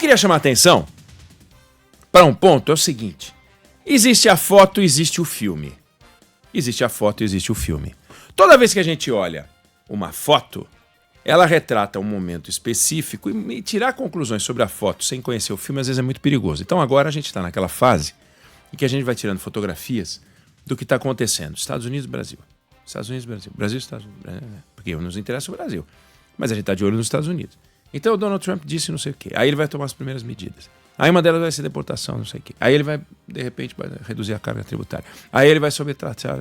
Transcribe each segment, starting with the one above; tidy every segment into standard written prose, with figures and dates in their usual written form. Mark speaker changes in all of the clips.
Speaker 1: queria chamar a atenção para um ponto, é o seguinte. Existe a foto, existe o filme. Existe a foto, existe o filme. Toda vez que a gente olha uma foto, ela retrata um momento específico e tirar conclusões sobre a foto sem conhecer o filme às vezes é muito perigoso. Então agora a gente está naquela fase em que a gente vai tirando fotografias do que está acontecendo. Estados Unidos, Brasil. Estados Unidos, Brasil. Brasil, Estados Unidos. Brasil. Porque nos interessa o Brasil. Mas a gente está de olho nos Estados Unidos. Então o Donald Trump disse não sei o quê. Aí ele vai tomar as primeiras medidas. Aí uma delas vai ser deportação, não sei o quê. Aí ele vai, de repente, vai reduzir a carga tributária. Aí ele vai sobretaxar.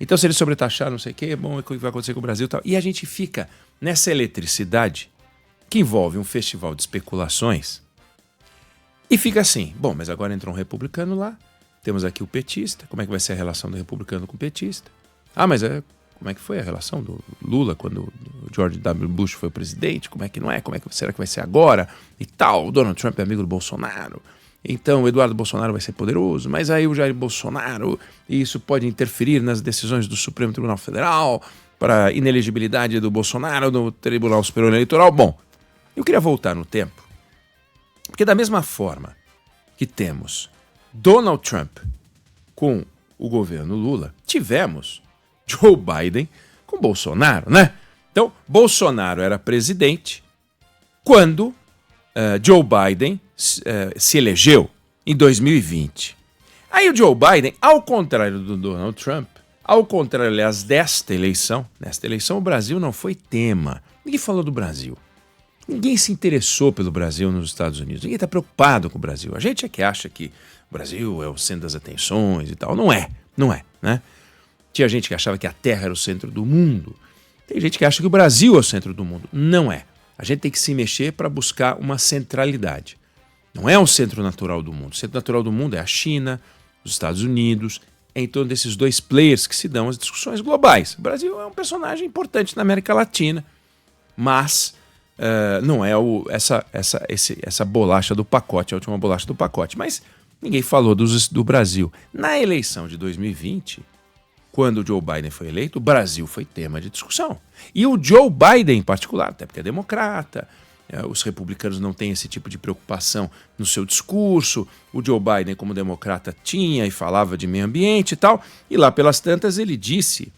Speaker 1: Então se ele sobretaxar, não sei o quê, bom, o que vai acontecer com o Brasil e tal. E a gente fica nessa eletricidade que envolve um festival de especulações e fica assim, bom, mas agora entrou um republicano lá, temos aqui o petista, como é que vai ser a relação do republicano com o petista? Ah, mas como é que foi a relação do Lula quando o George W. Bush foi presidente? Como é que não é? Como é que será que vai ser agora? E tal, o Donald Trump é amigo do Bolsonaro. Então o Eduardo Bolsonaro vai ser poderoso, mas aí o Jair Bolsonaro, isso pode interferir nas decisões do Supremo Tribunal Federal para inelegibilidade do Bolsonaro no Tribunal Superior Eleitoral. Bom, eu queria voltar no tempo, porque da mesma forma que temos Donald Trump com o governo Lula, tivemos Joe Biden com Bolsonaro, né? Então, Bolsonaro era presidente quando Joe Biden se elegeu em 2020. Aí o Joe Biden, ao contrário do Donald Trump, ao contrário, aliás, nesta eleição o Brasil não foi tema. Ninguém falou do Brasil. Ninguém se interessou pelo Brasil nos Estados Unidos. Ninguém está preocupado com o Brasil. A gente é que acha que o Brasil é o centro das atenções e tal. Não é, né? Tinha gente que achava que a Terra era o centro do mundo. Tem gente que acha que o Brasil é o centro do mundo. Não é. A gente tem que se mexer para buscar uma centralidade. Não é um centro natural do mundo. O centro natural do mundo é a China, os Estados Unidos, é em torno desses dois players que se dão as discussões globais. O Brasil é um personagem importante na América Latina, mas não é essa bolacha do pacote, a última bolacha do pacote. Mas ninguém falou do Brasil. Na eleição de 2020, quando o Joe Biden foi eleito, o Brasil foi tema de discussão. E o Joe Biden em particular, até porque é democrata, os republicanos não têm esse tipo de preocupação no seu discurso. O Joe Biden, como democrata, tinha e falava de meio ambiente e tal. E lá pelas tantas ele disse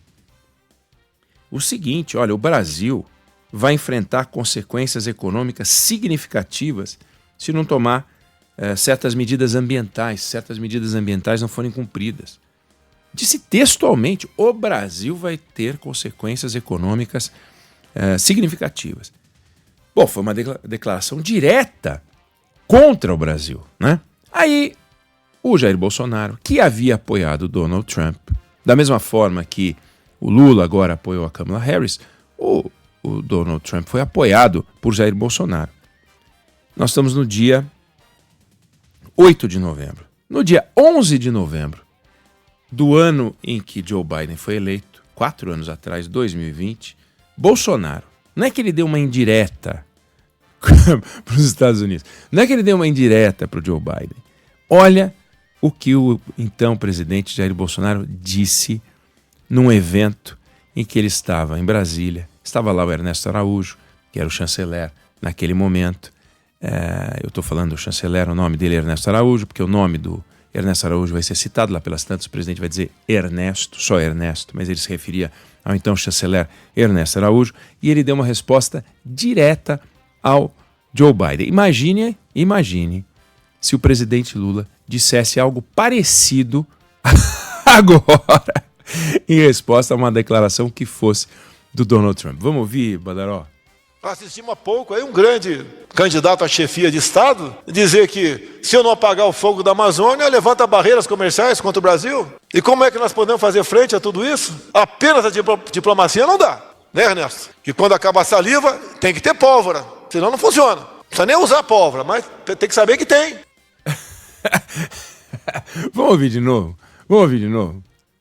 Speaker 1: o seguinte, olha, o Brasil vai enfrentar consequências econômicas significativas se não tomar certas medidas ambientais não forem cumpridas. Disse textualmente, o Brasil vai ter consequências econômicas significativas. Bom, foi uma declaração direta contra o Brasil, né? Aí, o Jair Bolsonaro, que havia apoiado o Donald Trump, da mesma forma que o Lula agora apoiou a Kamala Harris, o Donald Trump foi apoiado por Jair Bolsonaro. Nós estamos no dia 8 de novembro. No dia 11 de novembro do ano em que Joe Biden foi eleito, 4 anos atrás, 2020, Bolsonaro, não é que ele deu uma indireta para os Estados Unidos, não é que ele deu uma indireta para o Joe Biden. Olha o que o então presidente Jair Bolsonaro disse num evento em que ele estava em Brasília. Estava lá o Ernesto Araújo, que era o chanceler naquele momento. Eu estou falando do chanceler, o nome dele é Ernesto Araújo, porque o nome do Ernesto Araújo vai ser citado lá pelas tantas, o presidente vai dizer Ernesto, só Ernesto, mas ele se referia ao então chanceler Ernesto Araújo, e ele deu uma resposta direta ao Joe Biden. Imagine se o presidente Lula dissesse algo parecido agora, em resposta a uma declaração que fosse do Donald Trump. Vamos ouvir, Badaró?
Speaker 2: Assistimos há pouco aí um grande candidato à chefia de Estado dizer que se eu não apagar o fogo da Amazônia, levanta barreiras comerciais contra o Brasil. E como é que nós podemos fazer frente a tudo isso? Apenas a diplomacia não dá, né, Ernesto? Que quando acaba a saliva, tem que ter pólvora, senão não funciona. Não precisa nem usar pólvora, mas tem que saber que tem.
Speaker 1: Vamos ouvir de novo.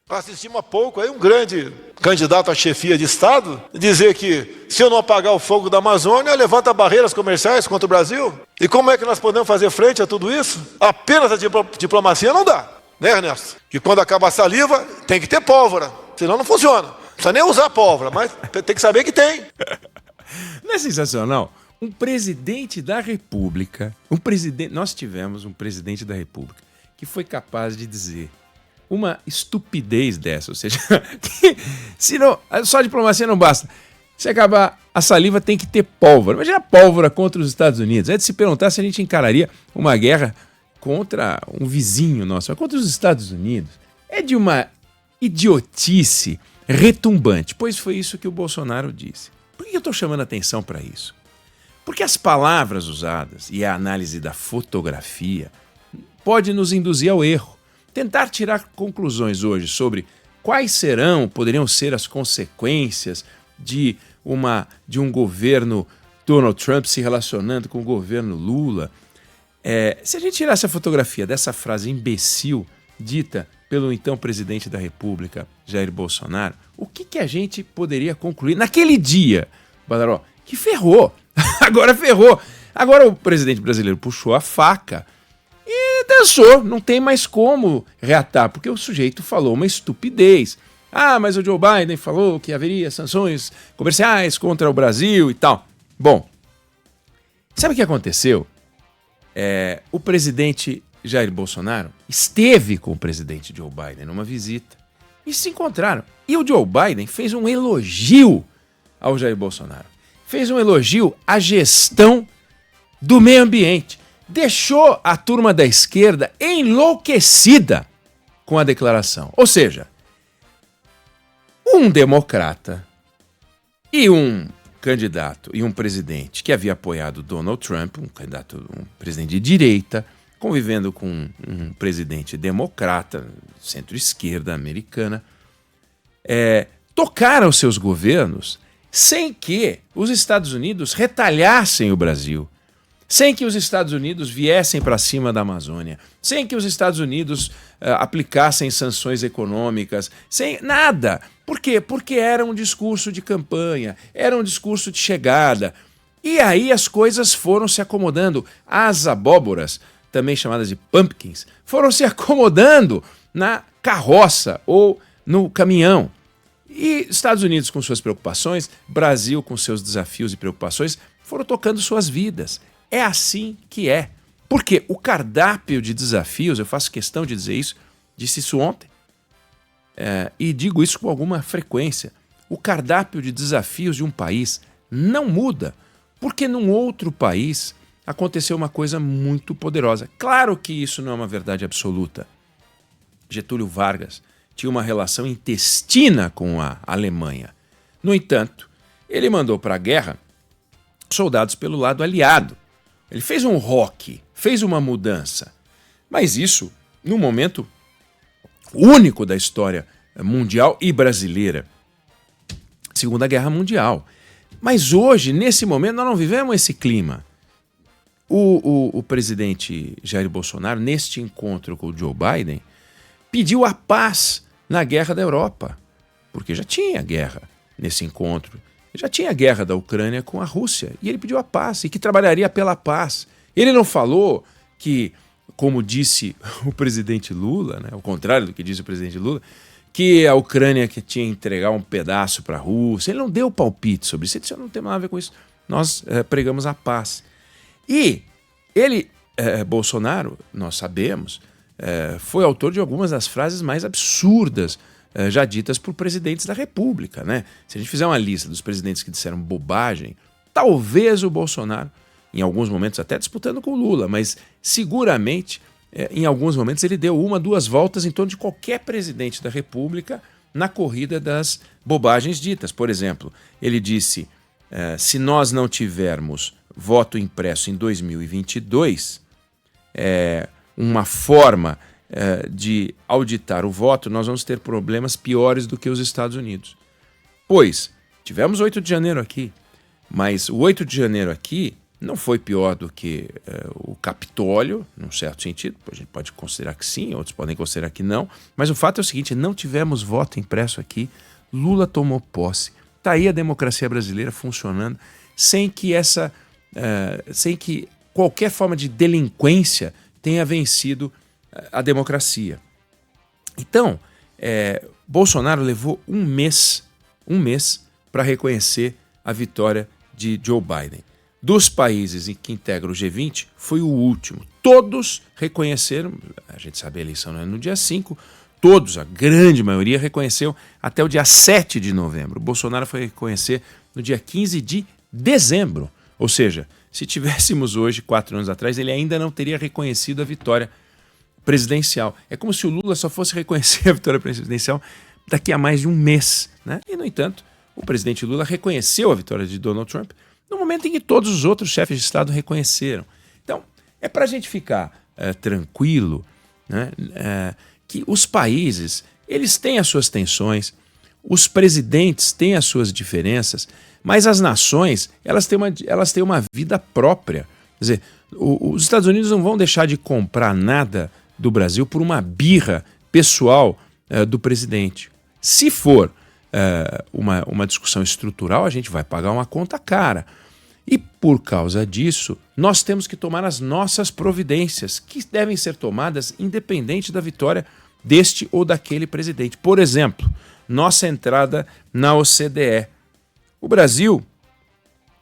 Speaker 2: Assistimos há pouco aí um grande candidato à chefia de Estado dizer que se eu não apagar o fogo da Amazônia, levanta barreiras comerciais contra o Brasil. E como é que nós podemos fazer frente a tudo isso? Apenas a diplomacia não dá, né, Ernesto? Que quando acaba a saliva, tem que ter pólvora, senão não funciona. Não precisa nem usar pólvora, mas tem que saber que tem.
Speaker 1: Não é sensacional? um presidente da República, nós tivemos um presidente da República que foi capaz de dizer uma estupidez dessa, ou seja, que se não, só a diplomacia não basta. Se acabar a saliva tem que ter pólvora. Imagina a pólvora contra os Estados Unidos. É de se perguntar se a gente encararia uma guerra contra um vizinho nosso, mas contra os Estados Unidos. É de uma idiotice retumbante, pois foi isso que o Bolsonaro disse. Por que eu estou chamando a atenção para isso? Porque as palavras usadas e a análise da fotografia pode nos induzir ao erro. Tentar tirar conclusões hoje sobre quais poderiam ser as consequências de um governo Donald Trump se relacionando com o governo Lula. Se a gente tirasse a fotografia dessa frase imbecil dita pelo então presidente da República, Jair Bolsonaro, o que a gente poderia concluir naquele dia, Badaró? Que ferrou. Agora ferrou. Agora o presidente brasileiro puxou a faca e dançou. Não tem mais como reatar, porque o sujeito falou uma estupidez. Ah, mas o Joe Biden falou que haveria sanções comerciais contra o Brasil e tal. Bom, sabe o que aconteceu? O presidente Jair Bolsonaro esteve com o presidente Joe Biden numa visita e se encontraram. E o Joe Biden fez um elogio ao Jair Bolsonaro. Fez um elogio à gestão do meio ambiente. Deixou a turma da esquerda enlouquecida com a declaração. Ou seja, um democrata e um candidato e um presidente que havia apoiado Donald Trump, um presidente de direita, convivendo com um presidente democrata, centro-esquerda americana, tocaram seus governos sem que os Estados Unidos retalhassem o Brasil, sem que os Estados Unidos viessem para cima da Amazônia, sem que os Estados Unidos aplicassem sanções econômicas, sem nada. Por quê? Porque era um discurso de campanha, era um discurso de chegada. E aí as coisas foram se acomodando. As abóboras, também chamadas de pumpkins, foram se acomodando na carroça ou no caminhão. E Estados Unidos com suas preocupações, Brasil com seus desafios e preocupações, foram tocando suas vidas. É assim que é. Porque o cardápio de desafios, eu faço questão de dizer isso, disse isso ontem, e digo isso com alguma frequência, o cardápio de desafios de um país não muda, porque num outro país aconteceu uma coisa muito poderosa. Claro que isso não é uma verdade absoluta. Getúlio Vargas tinha uma relação intestina com a Alemanha. No entanto, ele mandou para a guerra soldados pelo lado aliado. Ele fez um rock, fez uma mudança. Mas isso, num momento único da história mundial e brasileira. Segunda Guerra Mundial. Mas hoje, nesse momento, nós não vivemos esse clima. O presidente Jair Bolsonaro, neste encontro com o Joe Biden, pediu a paz na guerra da Europa. Porque já tinha guerra nesse encontro. Já tinha guerra da Ucrânia com a Rússia. E ele pediu a paz e que trabalharia pela paz. Ele não falou que, como disse o presidente Lula, né, ao contrário do que disse o presidente Lula, que a Ucrânia que tinha que entregar um pedaço para a Rússia. Ele não deu palpite sobre isso. Ele disse, não tem nada a ver com isso. Nós pregamos a paz. E ele, Bolsonaro, nós sabemos, foi autor de algumas das frases mais absurdas já ditas por presidentes da República, né? Se a gente fizer uma lista dos presidentes que disseram bobagem, talvez o Bolsonaro, em alguns momentos até disputando com o Lula, mas seguramente, em alguns momentos, ele deu 1, 2 voltas em torno de qualquer presidente da República na corrida das bobagens ditas. Por exemplo, ele disse, se nós não tivermos voto impresso em 2022, uma forma de auditar o voto, nós vamos ter problemas piores do que os Estados Unidos. Pois, tivemos 8 de janeiro aqui, mas o 8 de janeiro aqui não foi pior do que o Capitólio, num certo sentido. A gente pode considerar que sim, outros podem considerar que não, mas o fato é o seguinte, não tivemos voto impresso aqui, Lula tomou posse, está aí a democracia brasileira funcionando, sem que qualquer forma de delinquência tenha vencido a democracia. Então, Bolsonaro levou um mês para reconhecer a vitória de Joe Biden. dos países que integram o G20, foi o último. Todos reconheceram, a gente sabe a eleição não é no dia 5, todos, a grande maioria, reconheceu até o dia 7 de novembro. O Bolsonaro foi reconhecer no dia 15 de dezembro. Ou seja, se tivéssemos hoje, 4 anos atrás, ele ainda não teria reconhecido a vitória presidencial. É como se o Lula só fosse reconhecer a vitória presidencial daqui a mais de um mês, né? E, no entanto, o presidente Lula reconheceu a vitória de Donald Trump no momento em que todos os outros chefes de Estado reconheceram. Então, é para a gente ficar tranquilo, né? Que os países, eles têm as suas tensões, os presidentes têm as suas diferenças, mas as nações, elas têm uma vida própria. Quer dizer, os Estados Unidos não vão deixar de comprar nada do Brasil por uma birra pessoal do presidente. Se for uma discussão estrutural, a gente vai pagar uma conta cara. E por causa disso, nós temos que tomar as nossas providências, que devem ser tomadas independente da vitória deste ou daquele presidente. Por exemplo, nossa entrada na OCDE. O Brasil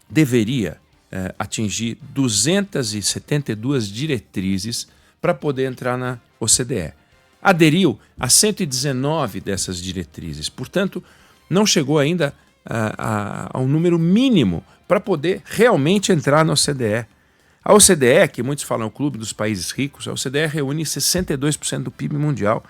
Speaker 1: deveria atingir 272 diretrizes para poder entrar na OCDE. Aderiu a 119 dessas diretrizes, portanto, não chegou ainda ao número mínimo para poder realmente entrar na OCDE. A OCDE, que muitos falam o clube dos países ricos, a OCDE reúne 62% do PIB mundial.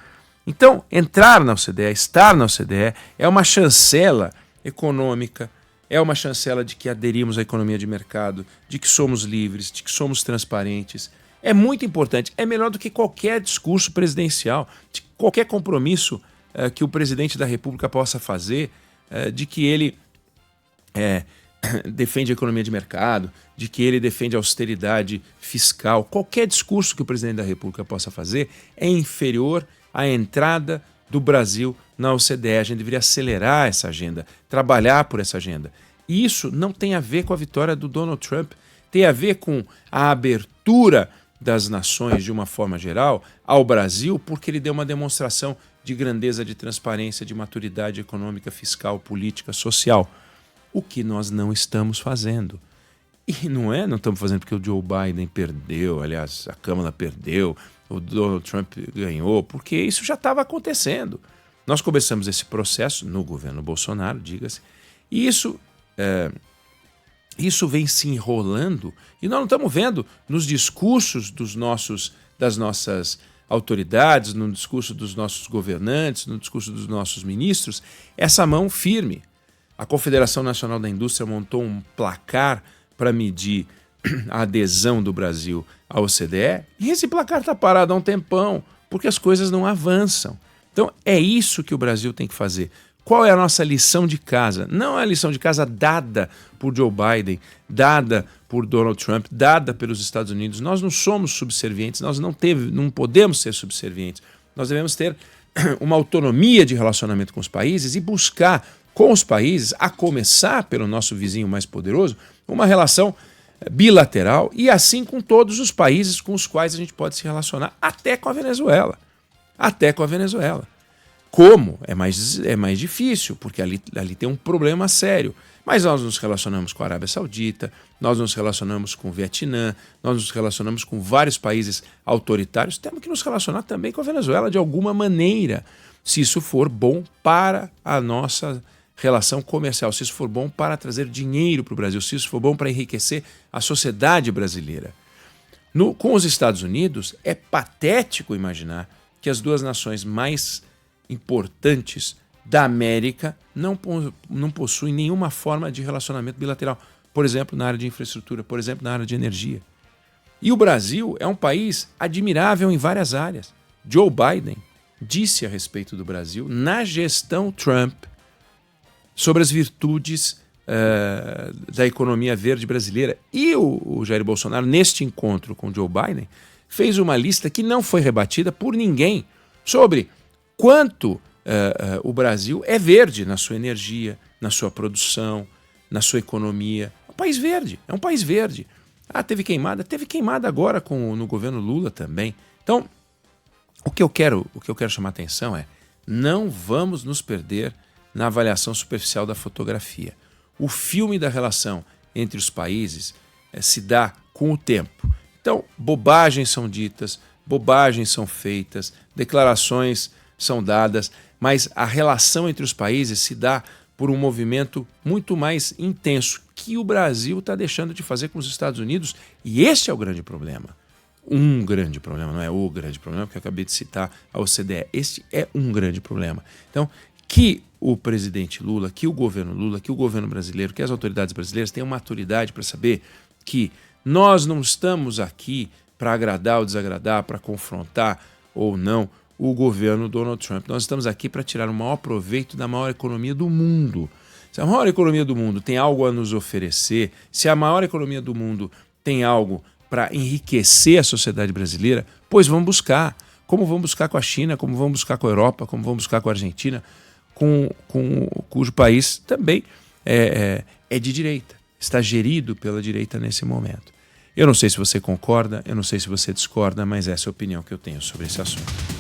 Speaker 1: Então, entrar na OCDE, estar na OCDE, é uma chancela econômica, é uma chancela de que aderimos à economia de mercado, de que somos livres, de que somos transparentes. É muito importante, é melhor do que qualquer discurso presidencial, de qualquer compromisso que o presidente da República possa fazer, de que ele defende a economia de mercado, de que ele defende a austeridade fiscal. Qualquer discurso que o presidente da República possa fazer é inferior à entrada do Brasil na OCDE. A gente deveria acelerar essa agenda, trabalhar por essa agenda. E isso não tem a ver com a vitória do Donald Trump, tem a ver com a abertura das nações de uma forma geral ao Brasil, porque ele deu uma demonstração de grandeza, de transparência, de maturidade econômica, fiscal, política, social. O que nós não estamos fazendo. E não estamos fazendo porque o Joe Biden perdeu, aliás, a Câmara perdeu, o Donald Trump ganhou, porque isso já estava acontecendo. Nós começamos esse processo no governo Bolsonaro, diga-se, e isso vem se enrolando, e nós não estamos vendo nos discursos das nossas autoridades, no discurso dos nossos governantes, no discurso dos nossos ministros, essa mão firme. A Confederação Nacional da Indústria montou um placar para medir a adesão do Brasil à OCDE, e esse placar está parado há um tempão, porque as coisas não avançam. Então é isso que o Brasil tem que fazer. Qual é a nossa lição de casa? Não é a lição de casa dada por Joe Biden, dada por Donald Trump, dada pelos Estados Unidos. Nós não somos subservientes, nós não podemos ser subservientes. Nós devemos ter uma autonomia de relacionamento com os países e buscar com os países, a começar pelo nosso vizinho mais poderoso, uma relação bilateral e assim com todos os países com os quais a gente pode se relacionar, até com a Venezuela. Até com a Venezuela. Como? É mais difícil, porque ali tem um problema sério. Mas nós nos relacionamos com a Arábia Saudita, nós nos relacionamos com o Vietnã, nós nos relacionamos com vários países autoritários, temos que nos relacionar também com a Venezuela de alguma maneira, se isso for bom para a nossa relação comercial, se isso for bom para trazer dinheiro para o Brasil, se isso for bom para enriquecer a sociedade brasileira. Com os Estados Unidos, é patético imaginar que as duas nações mais importantes da América não possuem nenhuma forma de relacionamento bilateral, por exemplo, na área de infraestrutura, por exemplo, na área de energia. E o Brasil é um país admirável em várias áreas. Joe Biden disse a respeito do Brasil, na gestão Trump, sobre as virtudes da economia verde brasileira. E o Jair Bolsonaro, neste encontro com Joe Biden, fez uma lista que não foi rebatida por ninguém sobre quanto o Brasil é verde na sua energia, na sua produção, na sua economia. É um país verde, é um país verde. Teve queimada agora no governo Lula também. Então, o que eu quero chamar a atenção é: não vamos nos perder na avaliação superficial da fotografia. O filme da relação entre os países se dá com o tempo. Então, bobagens são ditas, bobagens são feitas, declarações são dadas, mas a relação entre os países se dá por um movimento muito mais intenso que o Brasil está deixando de fazer com os Estados Unidos, e este é o grande problema. Um grande problema, não é o grande problema, porque eu acabei de citar a OCDE. Este é um grande problema. Então, que o presidente Lula, que o governo brasileiro, que as autoridades brasileiras tenham maturidade para saber que nós não estamos aqui para agradar ou desagradar, para confrontar ou não o governo Donald Trump. Nós estamos aqui para tirar o maior proveito da maior economia do mundo. Se a maior economia do mundo tem algo a nos oferecer, se a maior economia do mundo tem algo para enriquecer a sociedade brasileira, pois vamos buscar. Como vamos buscar com a China, como vamos buscar com a Europa, como vamos buscar com a Argentina, cujo país também é de direita, está gerido pela direita nesse momento. Eu não sei se você concorda, eu não sei se você discorda, mas essa é a opinião que eu tenho sobre esse assunto.